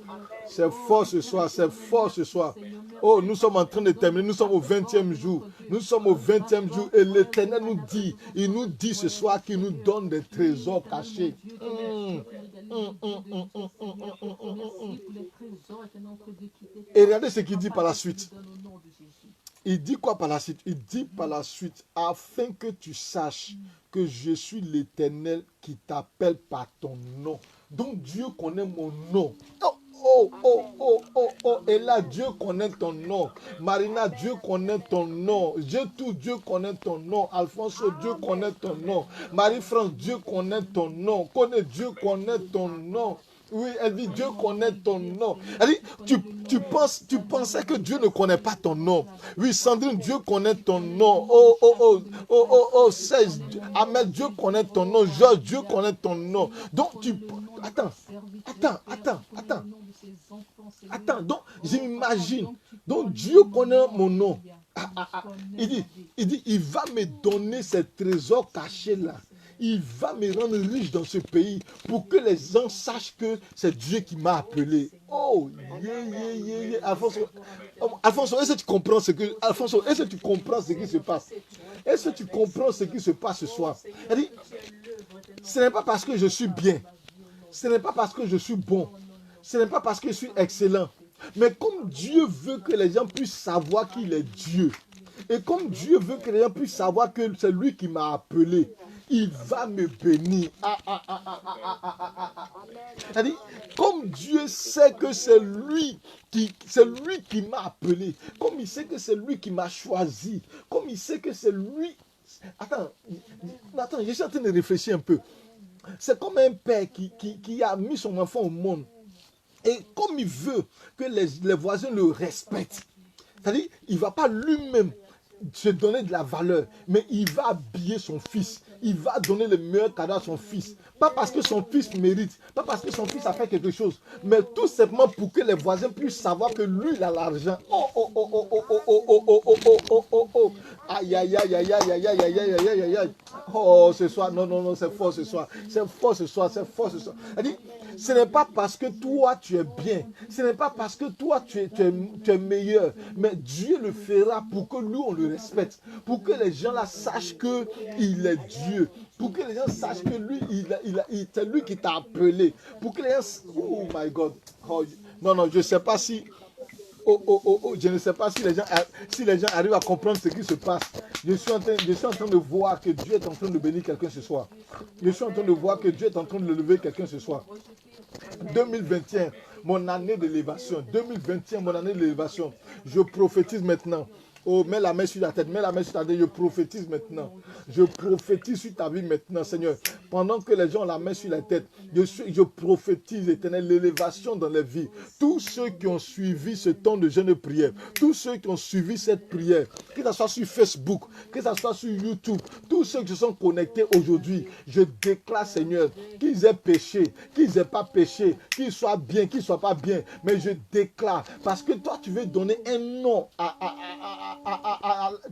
C'est fort ce soir, c'est fort ce soir. Oh, nous sommes en train de terminer, nous sommes au 20e jour. Nous sommes au 20e jour et l'Éternel nous dit, il nous dit ce soir qu'il nous donne des trésors cachés. Et regardez ce qu'il dit par la suite. Il dit quoi par la suite? Il dit par la suite, afin que tu saches que je suis l'Éternel qui t'appelle par ton nom. Donc Dieu connaît mon nom. Oh, oh, oh, oh, oh, oh. Et là, Dieu connaît ton nom. Marina, Dieu connaît ton nom. Dieu connaît ton nom. Alfonso, Dieu connaît ton nom. Marie-France, Dieu connaît ton nom. Dieu connaît ton nom. Oui, elle dit, Dieu connaît ton nom. Elle dit, tu pensais que Dieu ne connaît pas ton nom. Oui, Sandrine, Dieu connaît ton nom. Oh, oh, oh, oh, oh, oh, Serge, Ahmed, Dieu connaît ton nom. Georges, Dieu connaît ton nom. Donc, Attends, donc, j'imagine. Donc, Dieu connaît mon nom. Il dit, il va me donner ces trésors cachés là. Il va me rendre riche dans ce pays pour que les gens sachent que c'est Dieu qui m'a appelé. Oh, Alfonso, est-ce que tu comprends ce qui se passe? Est-ce que tu comprends ce qui se passe ce soir? Elle dit, ce n'est pas parce que je suis bien, ce n'est pas parce que je suis bon, ce n'est pas parce que je suis excellent, mais comme Dieu veut que les gens puissent savoir qu'il est Dieu, et comme Dieu veut que les gens puissent savoir que c'est lui qui m'a appelé, il va me bénir. C'est-à-dire, comme Dieu sait que c'est lui qui m'a appelé, comme il sait que c'est lui qui m'a choisi, comme il sait que c'est lui... Attends, je suis en train de réfléchir un peu. C'est comme un père qui a mis son enfant au monde. Et comme il veut que les voisins le respectent, c'est-à-dire, il ne va pas lui-même se donner de la valeur, mais il va habiller son fils. Il va donner le meilleur cadeau à son fils. Pas parce que son fils mérite, pas parce que son fils a fait quelque chose, mais tout simplement pour que les voisins puissent savoir que lui, il a l'argent. Oh, oh, oh, oh, oh, oh, oh, oh, oh, oh, oh, oh, oh. Aïe, aïe, aïe, aïe, aïe, aïe, aïe, aïe, aïe, aïe, aïe, aïe. Oh, ce soir, non, c'est fort ce soir. C'est fort ce soir, c'est fort ce soir. Elle dit, ce n'est pas parce que toi, tu es bien. Ce n'est pas parce que toi, tu es meilleur. Mais Dieu le fera pour que nous, on le respecte. Pour que les gens là sachent qu'il est Dieu. Pour que les gens sachent que lui, c'est lui qui t'a appelé. Pour que les gens... Oh my God. Oh, non, je ne sais pas si... je ne sais pas si les gens arrivent à comprendre ce qui se passe. Je suis en train de voir que Dieu est en train de bénir quelqu'un ce soir. Je suis en train de voir que Dieu est en train de lever quelqu'un ce soir. 2021, mon année d'élévation. 2021, mon année d'élévation. Je prophétise maintenant. Oh, mets la main sur la tête, je prophétise maintenant. Je prophétise sur ta vie maintenant, Seigneur. Pendant que les gens ont la main sur la tête, je prophétise, Éternel, l'élévation dans les vies. Tous ceux qui ont suivi ce temps de jeûne et prière, tous ceux qui ont suivi cette prière, que ce soit sur Facebook, que ce soit sur YouTube, tous ceux qui se sont connectés aujourd'hui, je déclare, Seigneur, qu'ils aient péché, qu'ils n'aient pas péché, qu'ils soient bien, qu'ils ne soient pas bien, mais je déclare, parce que toi, tu veux donner un nom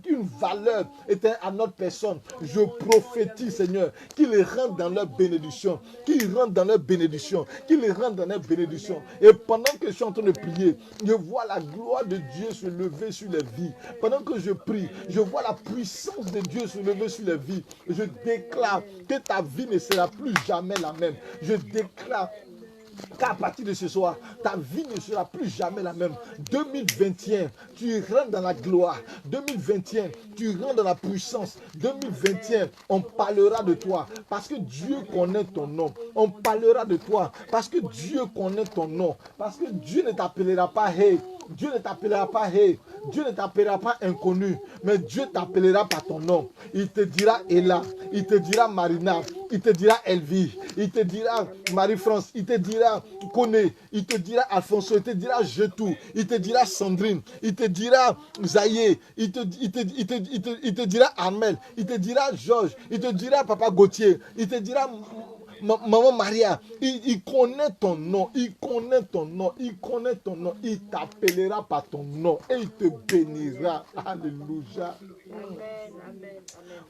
une valeur à notre personne. Je prophétise, Seigneur, qu'ils rentrent dans leur bénédiction, qu'ils rentrent dans leur bénédiction, qu'ils rentrent dans leur bénédiction. Et pendant que je suis en train de prier, je vois la gloire de Dieu se lever sur les vies. Pendant que je prie, je vois la puissance de Dieu se lever sur les vies. Je déclare que ta vie ne sera plus jamais la même. Je déclare Qu'à partir de ce soir, ta vie ne sera plus jamais la même. 2021, tu rentres dans la gloire. 2021, tu rentres dans la puissance. 2021, on parlera de toi parce que Dieu connaît ton nom. On parlera de toi parce que Dieu connaît ton nom. Parce que Dieu ne t'appellera pas Hey. Dieu ne t'appellera pas Hey. Dieu ne t'appellera pas inconnu, mais Dieu t'appellera par ton nom. Il te dira Ella, il te dira Marina, il te dira Elvie, il te dira Marie-France, il te dira Koné, il te dira Alfonso, il te dira Jetou, il te dira Sandrine, il te dira Zaye, il te dira Armel, il te dira Georges, il te dira Papa Gauthier, il te dira Maman Maria. Il connaît ton nom, il connaît ton nom, il connaît ton nom, il t'appellera par ton nom et il te bénira. Alléluia. Amen. Amen.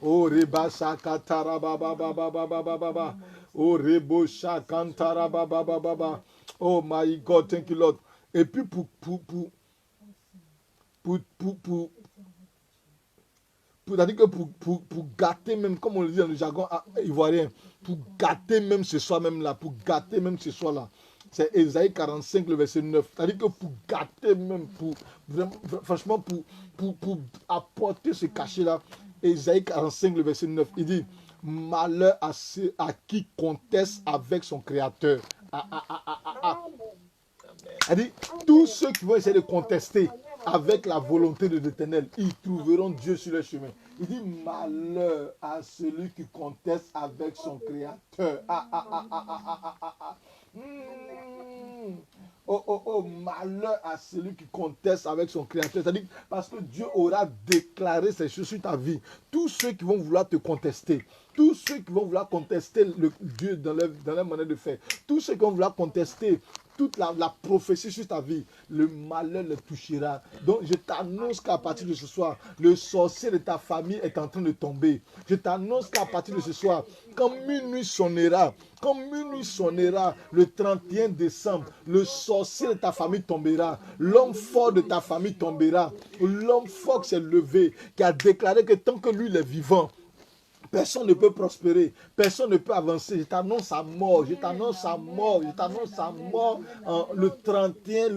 Oh reba shakatara baba baba baba baba. Oh rebo shakantara baba baba baba. Oh my God, thank you Lord. Et puis c'est-à-dire que pour gâter même, comme on le dit dans le jargon ivoirien, pour gâter même ce soir même là, pour gâter même ce soir là, c'est Ésaïe 45, le verset 9. C'est-à-dire que pour gâter même, pour vraiment, franchement, pour apporter ce cachet là, Ésaïe 45, le verset 9, il dit, malheur à ceux à qui conteste avec son créateur. Il dit, tous ceux qui vont essayer de contester avec la volonté de l'Éternel, ils trouveront Dieu sur leur chemin. Il dit, malheur à celui qui conteste avec son créateur. Oh, malheur à celui qui conteste avec son créateur. C'est-à-dire parce que Dieu aura déclaré ces choses sur ta vie. Tous ceux qui vont vouloir te contester, tous ceux qui vont vouloir contester le Dieu dans leur manière de faire, tous ceux qui vont vouloir contester toute la prophétie sur ta vie, le malheur le touchera. Donc je t'annonce qu'à partir de ce soir, le sorcier de ta famille est en train de tomber. Je t'annonce qu'à partir de ce soir, quand minuit sonnera le 31 décembre, le sorcier de ta famille tombera. L'homme fort de ta famille tombera. L'homme fort qui s'est levé, qui a déclaré que tant que lui il est vivant, personne ne peut prospérer, personne ne peut avancer. Je t'annonce à mort, je t'annonce à mort, je t'annonce à mort. Le 31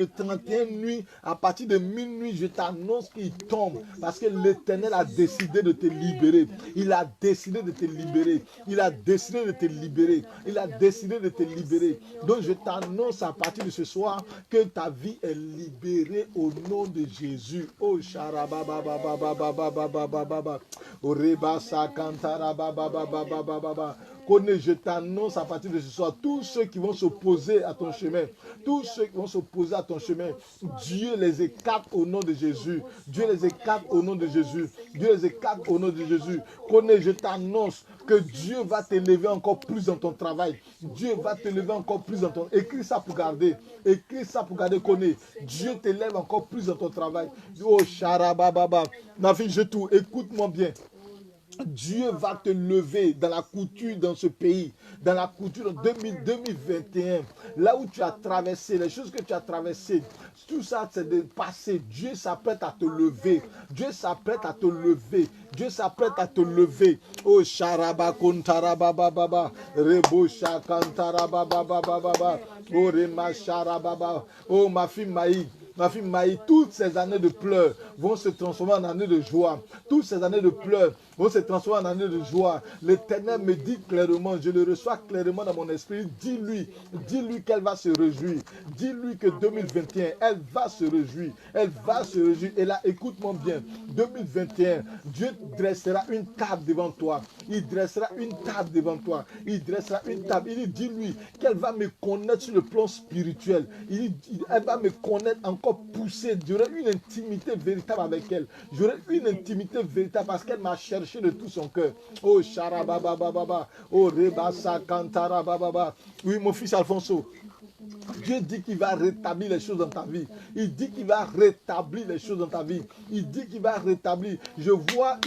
nuit, à partir de minuit, je t'annonce qu'il tombe. Parce que l'Éternel a décidé de te libérer. Il a décidé de te libérer. Il a décidé de te libérer. Il a décidé de te libérer. Donc je t'annonce à partir de ce soir que ta vie est libérée au nom de Jésus. Oh, charababababababababababa. Oh, rebasa kantara. Connais, je t'annonce à partir de ce soir, tous ceux qui vont s'opposer à ton chemin, tous ceux qui vont s'opposer à ton chemin, Dieu les écarte au nom de Jésus. Dieu les écarte au nom de Jésus. Dieu les écarte au nom de Jésus. Connais, je t'annonce que Dieu va t'élever encore plus dans ton travail. Dieu va t'élever encore plus dans ton... Écris ça pour garder. Écris ça pour garder, connais. Dieu t'élève encore plus dans ton travail. Oh, charabababa. Ma fille, je tout. Écoute-moi bien. Dieu va te lever dans la couture dans ce pays, dans la couture en 2021, là où tu as traversé, les choses que tu as traversées, tout ça c'est de passé. Dieu s'apprête à te lever, Dieu s'apprête à te lever, Dieu s'apprête à te lever. Oh charaba kontarababa, rebo shakantarababa, oh rema charababa, oh ma fille Maï. Ma fille Maï, toutes ces années de pleurs vont se transformer en années de joie. Toutes ces années de pleurs vont se transformer en années de joie. L'Éternel me dit clairement, je le reçois clairement dans mon esprit. Dis-lui qu'elle va se réjouir. Dis-lui que 2021, elle va se réjouir. Elle va se réjouir. Et là, écoute-moi bien. 2021, Dieu dressera une table devant toi. Il dressera une table devant toi. Il dressera une table. Il dit, dis-lui qu'elle va me connaître sur le plan spirituel. Elle va me connaître encore poussé. J'aurai une intimité véritable avec elle. J'aurai une intimité véritable parce qu'elle m'a cherché de tout son cœur. Oh, charababababa. Oh, rebasa kantara bababa. Oui, mon fils Alfonso. Dieu dit qu'il va rétablir les choses dans ta vie. Il dit qu'il va rétablir les choses dans ta vie. Il dit qu'il va rétablir. Je vois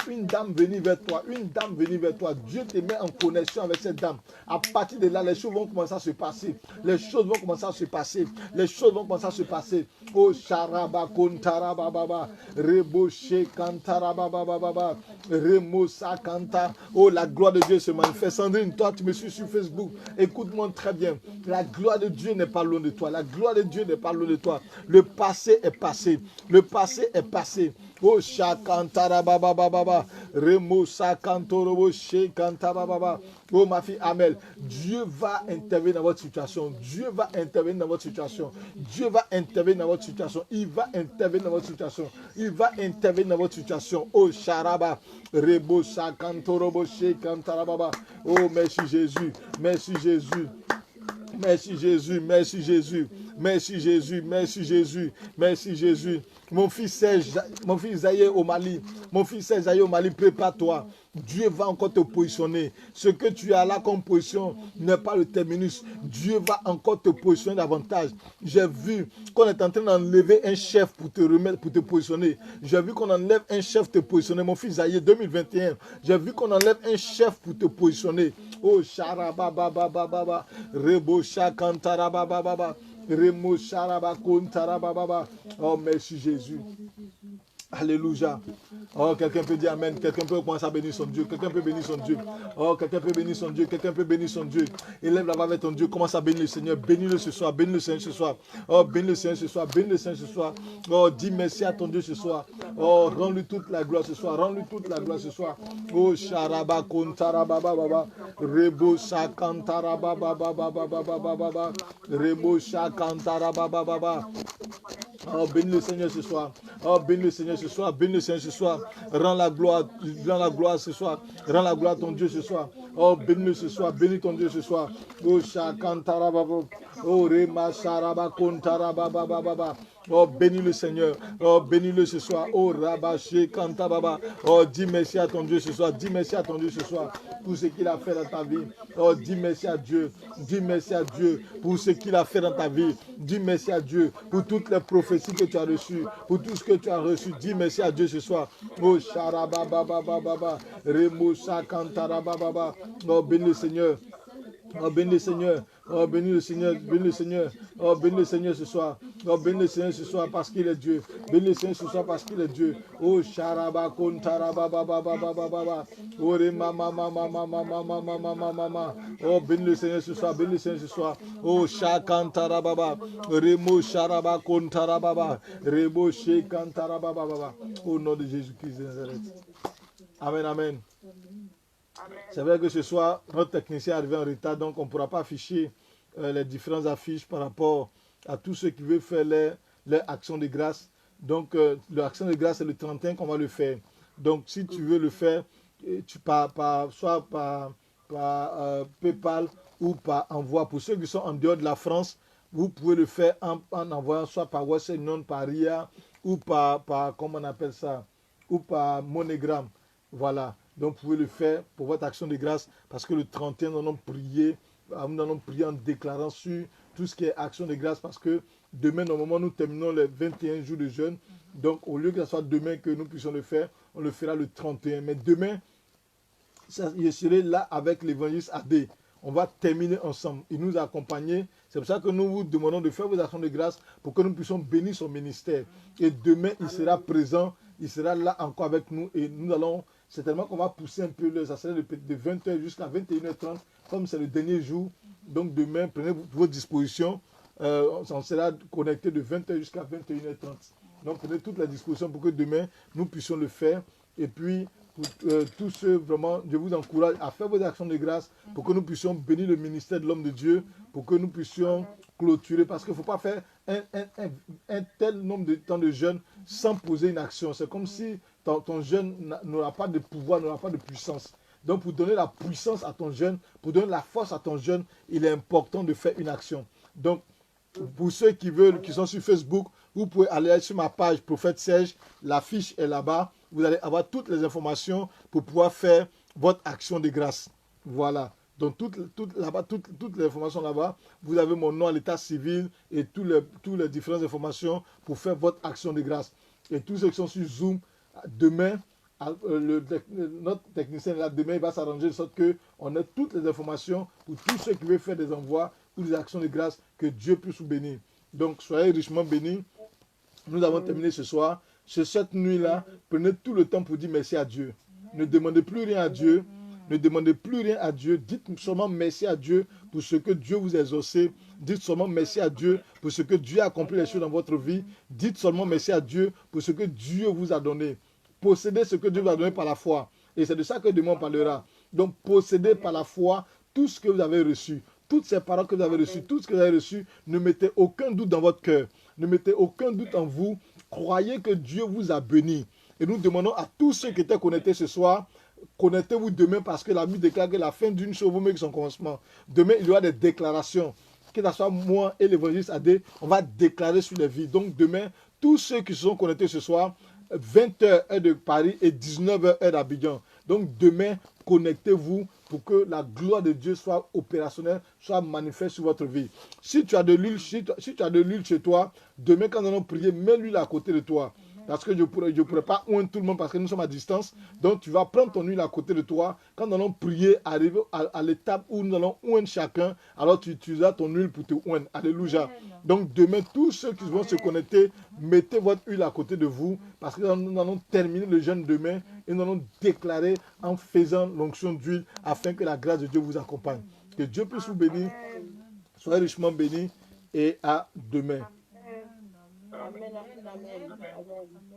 une dame venir vers toi. Une dame venir vers toi. Dieu te met en connexion avec cette dame. À partir de là, les choses vont commencer à se passer. Les choses vont commencer à se passer. Les choses vont commencer à se passer. Oh, Sharaba Kontarababa. Reboshe Kantarababa. Remosa Kanta. Oh, la gloire de Dieu se manifeste. Sandrine, toi, tu me suis sur Facebook. Écoute-moi très bien. La gloire de Dieu n'est pas loin de toi. La gloire de Dieu n'est pas loin de toi. Le passé est passé. Le passé est passé. Oh, Shakantara Baba Baba. Remo Sakantorobo Shekantara Baba. Oh, ma fille Amel, Dieu va intervenir dans votre situation. Dieu va intervenir dans votre situation. Dieu va intervenir dans votre situation. Il va intervenir dans votre situation. Il va intervenir dans votre situation. Oh, Sharaba. Rebo Sakantorobo Shekantara Baba. Oh, merci Jésus. Merci Jésus. Merci Jésus, merci Jésus, merci Jésus, merci Jésus, merci Jésus. Mon fils Serge, mon fils Zaïe au Mali, prépare-toi. Dieu va encore te positionner. Ce que tu as là comme position n'est pas le terminus. Dieu va encore te positionner davantage. J'ai vu qu'on est en train d'enlever un chef pour te remettre, pour te positionner. J'ai vu qu'on enlève un chef pour te positionner. Mon fils Zaïe 2021. J'ai vu qu'on enlève un chef pour te positionner. Oh, Sharabababababa, Rebo Shakantarabababa, Remo Sharabakontarabababa. Oh, merci Jésus. Alléluia. Oh, quelqu'un peut dire Amen. Quelqu'un peut commencer à bénir son Dieu. Quelqu'un peut bénir son Dieu. Oh, quelqu'un peut bénir son Dieu. Quelqu'un peut bénir son Dieu. Élève la voix avec ton Dieu. Commence à bénir le Seigneur. Bénis-le ce soir. Bénis le Seigneur ce soir. Oh, bénis le Seigneur ce soir. Bénis le Seigneur ce soir. Oh, dis merci à ton Dieu ce soir. Oh, rends-lui toute la gloire ce soir. Rends-lui toute la gloire ce soir. Oh, Sharaba Kontarababa Baba. Rebo Shakantarababa Baba Baba Baba. Rebo Shakantarababa Baba. Oh, bénis le Seigneur ce soir. Oh, bénis le Seigneur ce soir. Bénis le Seigneur ce soir. Rends la gloire ce soir. Rends la gloire à ton Dieu ce soir. Oh, bénis-le ce soir. Bénis ton Dieu ce soir. Oh, Shakantarababa. Oh, Rema Sharaba Kontarababa Baba. Oh, bénis le Seigneur. Oh, bénis-le ce soir. Oh, Rabaché Kantababa. Oh, dis merci à ton Dieu ce soir. Dis merci à ton Dieu ce soir pour ce qu'il a fait dans ta vie. Oh, dis merci à Dieu. Dis merci à Dieu pour ce qu'il a fait dans ta vie. Dis merci à Dieu pour toutes les prophéties que tu as reçues. Pour tout ce que tu as reçu. Dis merci à Dieu ce soir. Oh, Sharabababababa. Remo Shakantarababa. Oh, bénis le Seigneur. Oh, bénis le Seigneur. Oh, bénis le Seigneur. Bénis le Seigneur. Oh, bénis le Seigneur ce soir. Oh, bénis le Seigneur ce soir parce qu'il est Dieu. Bénis le Seigneur ce soir parce qu'il est Dieu. Oh, Sharaba Kontarababa. Oh, Rema Mama. Oh, bénis le Seigneur ce soir. Bénis le Seigneur ce soir. Oh, Shakantarababa. Remo Sharaba Kontarababa. Rebo Shekantarababa. Au nom de Jésus-Christ de Nazareth. Amen, amen. C'est vrai que ce soir, notre technicien est arrivé en retard, donc on ne pourra pas afficher les différentes affiches par rapport à tous ceux qui veulent faire leur action de grâce. Donc, l'action de grâce, c'est le 31 qu'on va le faire. Donc, si tu veux le faire, soit par PayPal ou par envoi. Pour ceux qui sont en dehors de la France, vous pouvez le faire en envoyant soit par Western Union, par RIA ou par, comment on appelle ça, ou par MoneyGram. Voilà. Donc, vous pouvez le faire pour votre action de grâce parce que le 31, nous allons prier en déclarant sur tout ce qui est action de grâce parce que demain, normalement, nous terminons les 21 jours de jeûne. Donc, au lieu que ce soit demain que nous puissions le faire, on le fera le 31. Mais demain, je serai là avec l'évangéliste AD. On va terminer ensemble. Il nous a accompagnés. C'est pour ça que nous vous demandons de faire vos actions de grâce pour que nous puissions bénir son ministère. Et demain, il sera présent. Il sera là encore avec nous et nous allons, certainement qu'on va pousser un peu l'heure, ça sera de 20h jusqu'à 21h30, comme c'est le dernier jour. Donc demain, prenez vos dispositions, on sera connecté de 20h jusqu'à 21h30. Donc prenez toutes les dispositions pour que demain, nous puissions le faire. Et puis, pour tous ceux, vraiment, je vous encourage à faire vos actions de grâce pour que nous puissions bénir le ministère de l'homme de Dieu, pour que nous puissions clôturer, parce qu'il ne faut pas faire un tel nombre de temps de jeûne sans poser une action. C'est comme si ton jeûne n'aura pas de pouvoir, n'aura pas de puissance. Donc pour donner la puissance à ton jeûne, pour donner la force à ton jeûne, il est important de faire une action. Donc pour ceux qui sont sur Facebook, vous pouvez aller sur ma page Prophète Serge, l'affiche est là-bas. Vous allez avoir toutes les informations pour pouvoir faire votre action de grâce. Voilà. Donc, là-bas, toutes les informations là-bas, vous avez mon nom à l'état civil et toutes les différentes informations pour faire votre action de grâce. Et tous ceux qui sont sur Zoom, demain, notre technicien là, demain, il va s'arranger de sorte qu'on ait toutes les informations pour tous ceux qui veulent faire des envois ou des actions de grâce, que Dieu puisse vous bénir. Donc, soyez richement bénis. Nous avons terminé ce soir. Cette nuit-là, prenez tout le temps pour dire merci à Dieu. Ne demandez plus rien à Dieu. Ne demandez plus rien à Dieu. Dites seulement merci à Dieu pour ce que Dieu vous a exaucé. Dites seulement merci à Dieu pour ce que Dieu a accompli les choses dans votre vie. Dites seulement merci à Dieu pour ce que Dieu vous a donné. Possédez ce que Dieu vous a donné par la foi. Et c'est de ça que demain on parlera. Donc, possédez par la foi tout ce que vous avez reçu. Toutes ces paroles que vous avez reçues, tout ce que vous avez reçu, ne mettez aucun doute dans votre cœur. Ne mettez aucun doute en vous. Croyez que Dieu vous a béni. Et nous demandons à tous ceux qui étaient connectés ce soir, connectez-vous demain parce que la Bible déclare que la fin d'une chose vaut mieux que son commencement. Demain, il y aura des déclarations. Que ce soit moi et l'évangéliste Adé, on va déclarer sur les vies. Donc demain, tous ceux qui se sont connectés ce soir, 20h heure de Paris et 19h heure d'Abidjan. Donc demain, connectez-vous pour que la gloire de Dieu soit opérationnelle, soit manifeste sur votre vie. Si tu as de l'huile, si tu as de l'huile chez toi, demain quand nous allons prier, mets l'huile à côté de toi. Parce que je ne pourrais pas oindre tout le monde parce que nous sommes à distance. Donc tu vas prendre ton huile à côté de toi. Quand nous allons prier, arriver à l'étape où nous allons oindre chacun, alors tu utiliseras ton huile pour te oindre. Alléluia. Donc demain, tous ceux qui vont se connecter, mettez votre huile à côté de vous parce que nous allons terminer le jeûne demain et nous allons déclarer en faisant l'onction d'huile afin que la grâce de Dieu vous accompagne. Que Dieu puisse vous bénir. Soyez richement bénis et à demain. Amen. Amen. Amen.